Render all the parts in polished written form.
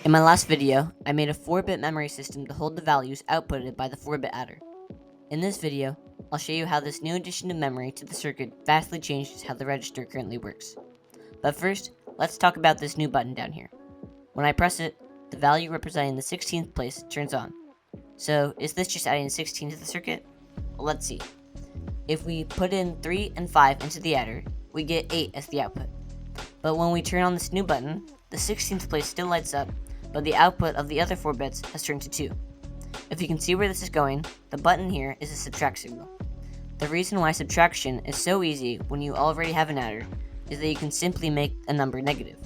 In my last video, I made a 4-bit memory system to hold the values outputted by the 4-bit adder. In this video, I'll show you how this new addition of memory to the circuit vastly changes how the register currently works. But first, let's talk about this new button down here. When I press it, the value representing the 16th place turns on. So, is this just adding 16 to the circuit? Well, let's see. If we put in 3 and 5 into the adder, we get 8 as the output. But when we turn on this new button, the 16th place still lights up, but the output of the other 4 bits has turned to 2. If you can see where this is going, the button here is a subtract signal. The reason why subtraction is so easy when you already have an adder is that you can simply make a number negative.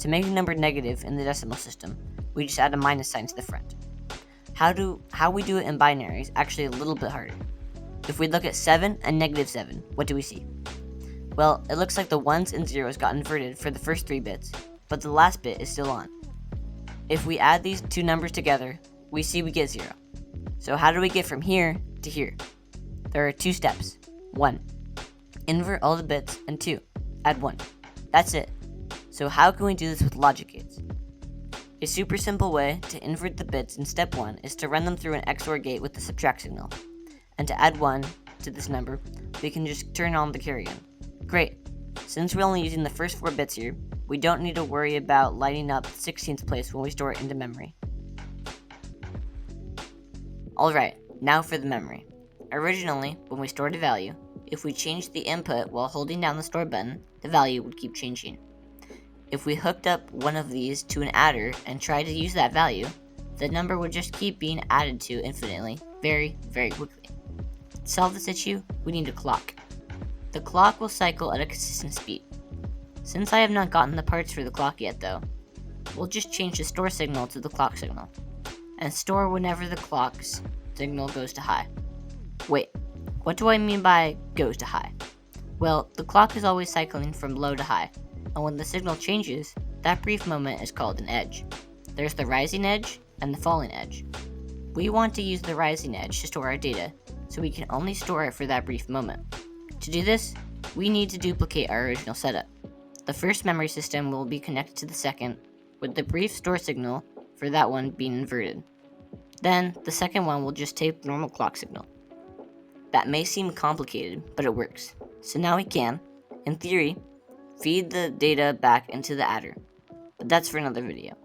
To make a number negative in the decimal system, we just add a minus sign to the front. How we do it in binary is actually a little bit harder. If we look at 7 and negative 7, what do we see? Well, it looks like the 1s and 0s got inverted for the first 3 bits, but the last bit is still on. If we add these two numbers together, we see we get 0. So how do we get from here to here? There are 2 steps. 1. Invert all the bits, and 2. Add 1. That's it. So how can we do this with logic gates? A super simple way to invert the bits in step 1 is to run them through an XOR gate with the subtract signal. And to add 1 to this number, we can just turn on the carry on. Great. Since we're only using the first 4 bits here, we don't need to worry about lighting up the 16th place when we store it into memory. Alright, now for the memory. Originally, when we stored a value, if we changed the input while holding down the store button, the value would keep changing. If we hooked up one of these to an adder and tried to use that value, the number would just keep being added to infinitely, very, very quickly. To solve this issue, we need a clock. The clock will cycle at a consistent speed. Since I have not gotten the parts for the clock yet though, we'll just change the store signal to the clock signal, and store whenever the clock's signal goes to high. Wait, what do I mean by goes to high? Well, the clock is always cycling from low to high, and when the signal changes, that brief moment is called an edge. There's the rising edge and the falling edge. We want to use the rising edge to store our data, so we can only store it for that brief moment. To do this, we need to duplicate our original setup. The first memory system will be connected to the second, with the brief store signal for that one being inverted. Then, the second one will just take the normal clock signal. That may seem complicated, but it works. So now we can, in theory, feed the data back into the adder. But that's for another video.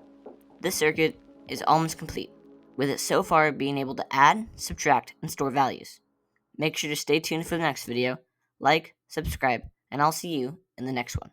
This circuit is almost complete, with it so far being able to add, subtract, and store values. Make sure to stay tuned for the next video, like, subscribe, and I'll see you in the next one.